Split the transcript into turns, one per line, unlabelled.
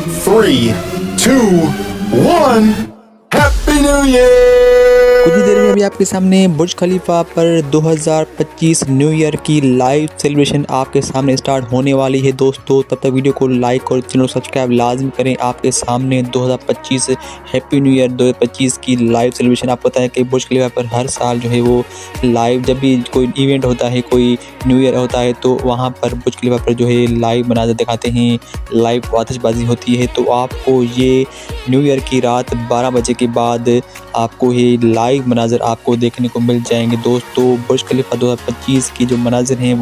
3, 2, 1. Happy New Year!
कुछ ही देर में अभी आपके सामने बुर्ज खलीफा पर 2025 न्यू ईयर की लाइव सेलिब्रेशन आपके सामने स्टार्ट होने वाली है दोस्तों। तब तक वीडियो को लाइक और चैनल सब्सक्राइब लाजमी करें। आपके सामने 2025 हैप्पी न्यू ईयर 2025 की लाइव सेलिब्रेशन। आपको पता है कि बुर्ज खलीफा पर हर साल जो है वो लाइव, जब भी कोई इवेंट होता है, कोई न्यू ईयर होता है, तो वहाँ पर बुर्ज खलीफा पर जो है लाइव मनाज़र दिखाते हैं, लाइव आतिशबाजी होती है। तो आपको ये न्यू ईयर की रात 12 बजे के बाद आपको ये लाइव मनाज़र आपको देखने को मिल जाएंगे दोस्तों। बुर्ज खलीफा 2025 की जो मनाज़र हैं